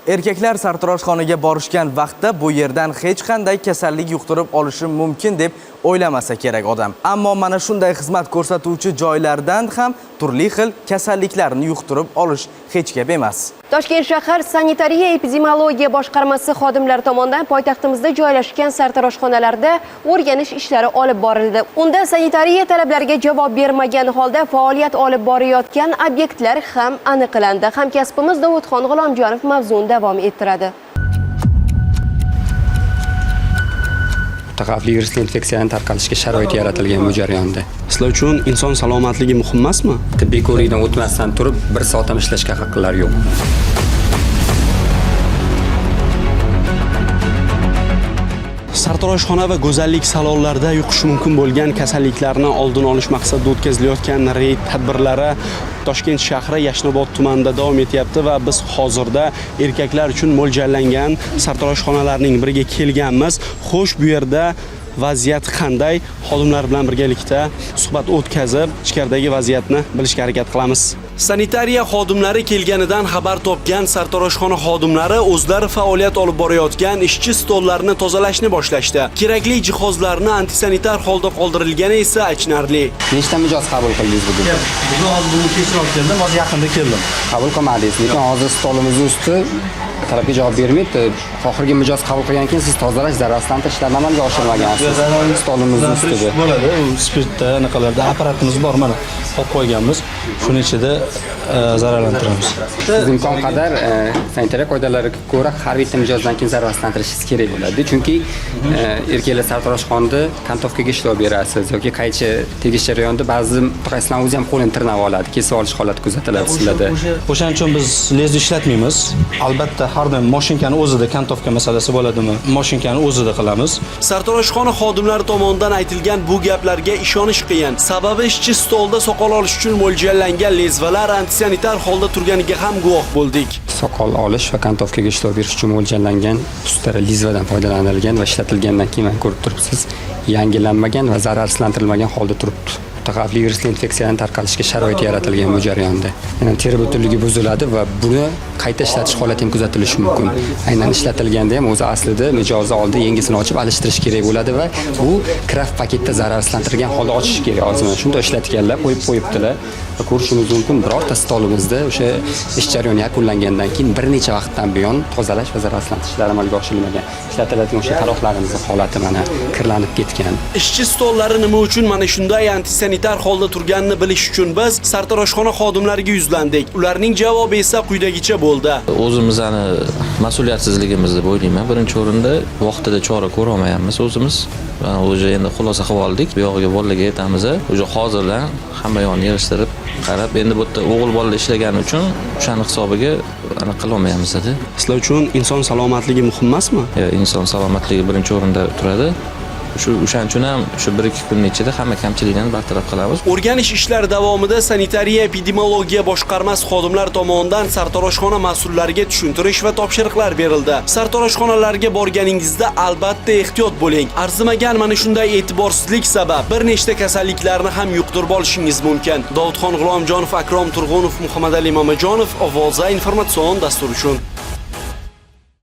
Erkaklar sartaroshxonaga borishgan vaqtda bu yerdan hech qanday kasallik yuqtirib olishi mumkin deb o'ylamasa kerak odam. Ammo mana shunday xizmat ko'rsatuvchi joylardan ham turli xil kasalliklarni yuqtirib olish hech gap emas. Toshkent shahar sanitariya epidemiologiya boshqarmasi xodimlari tomonidan poytaxtimizda joylashgan sartaroshxonalarda o'rganish ishlari olib borildi. Unda sanitariya talablariga javob bermagan holda faoliyat olib borayotgan obyektlar ham aniqlandi. Hamkasbimiz Davudxon G'ulomjonov mavzuni davom ettiradi. Xavfli virusli infeksiyaning tarqalishiga sharoit yaratilgan bu jarayonda. Sizlar uchun inson salomatligi muhim emasmi? Tibbiy ko'rikdan o'tmasdan turib 1 soat ham ishlashga haqqilari yo'q. Sartaroshxona va go'zallik salonlarida yuqishi mumkin bo'lgan kasalliklarni oldini olish maqsadida o'tkazilayotgan reyd tadbirlari Toshkent shahri Yashnobod tumanida davom etyapti va biz hozirda erkaklar uchun mo'ljallangan sartaroshxonalarning biriga kelganmiz. Xo'sh, bu yerda vaziyat qanday? Xodimlar bilan birgalikda suhbat o'tkazib, ichkaridagi vaziyatni bilishga harakat qilamiz. Sanitariya xodimlari kelganidan xabar topgan sartaroshxona xodimlari o'zlari faoliyat olib borayotgan ishchi stollarini tozalashni boshlashdi. Kerakli jihozlarni antisanitar holda qoldirilgani esa achinarli. Nechta mijoz qabul qildingiz bugun? Bugun hozir kechroq keldim, hozir yaqinda keldim. Qabul qilmadingiz, lekin hozir stolimiz usti talabga javob bermaydi. Oxirgi mijoz qabul qilgandan keyin siz tozalash zararlantirish ishlarini amalga oshirmagansiz. Stolimiz ustida bo'ladi. U spirtda anaqalarda apparatimiz bor, mana qo'yib qo'yganmiz. Shuning ichida zararlantiramiz. Siz imkon qadar sanitariya qoidalariga ko'ra har bitta mijozdan keyin zararlantirishingiz kerak bo'ladi. Chunki erkaklar sartaroshxonada kantovkaga ishlov berasiz yoki qaychi tegish jarayonida ba'zi mutaxassislar o'zi ham qo'lini tirnab oladi, kesib olish holati kuzatiladi sizlarda. O'shaning uchun biz lezni ishlatmaymiz. Albatta har doim mashinkani o'zida kantovka masalasi bo'ladimi? Mashinkani o'zida qilamiz. Sartaroshxona xodimlari tomonidan aytilgan bu gaplarga ishonish qiyin. Sababi ishchi stolda soqol olish uchun mo'ljallangan lezvalar antisanitar holda turganiga ham guvoh bo'ldik. Soqol olish va kantovkaga ishlov berish uchun mo'ljallangan ustara lizvadan foydalanilgan va ishlatilgandan keyin ko'rib turibsiz, yangilanmagan va zararsizlantirilmagan holda turibdi. Xavfli virusli infeksiyaning tarqalishiga sharoit yaratilgan bu jarayonda. Ya'ni teri butunligi buziladi va buni qayta ishlatish holati ham kuzatilishi mumkin. Aynan ishlatilganda ham o'zi aslida mijozni oldida yengisini ochib alishtirish kerak bo'ladi va bu kraft paketda zararsizlantirgan holda ochish kerak. Hozir shunda ishlatganlar qo'yibdilar. Va ko'rishingiz mumkin, birorta stolimizda o'sha ish jarayoni yakunlangandan keyin bir necha vaqtdan buyon tozalash va zararsizlantirish ishlari amalga oshirilmagan. Ishlatiladigan o'sha taroqlarimizning holati mana kirlanib ketgan. Ishchi stollari nima uchun mana shunday antisanitar holda turganini bilish uchun biz sartaroshxona xodimlariga yuzlandik. Ularning javobi esa quyidagicha bo'ldi. O'zimizni mas'uliyatsizligimizni o'ylayman. Birinchi o'rinda vaqtida chora ko'ra olmayapmiz o'zimiz. O'zi endi xulosa qilib oldik. Bu yog'iga bolalarga aytamiz, o'zi hozirdan hamma yoqni yig'ishtirib qarab, endi bu yerda o'g'il bolalar ishlagani uchun o'shani hisobiga aniq qila olmaymiz dedi. Sizlar uchun inson salomatligi muhim emasmi? Inson salomatligi birinchi o'rinda turadi. O'shaning uchun ham shu 1-2 kunning ichida hamma kamchiliklarni bartaraf qilamiz. O'rganish ishlari davomida sanitariya epidemiologiya boshqarmasi xodimlari tomonidan sartaroshxona mas'ullariga tushuntirish va topshiriqlar berildi. Sartaroshxonalarga borganingizda albatta ehtiyot bo'ling. Arzimagan mana shunday e'tiborsizlik sabab bir nechta kasalliklarni ham yuqtirib olishingiz mumkin. Davudxon G'ulomjonov, Akrom Turg'unov, Muhammadali Mamajonov, Ovoza informatsion dasturi uchun.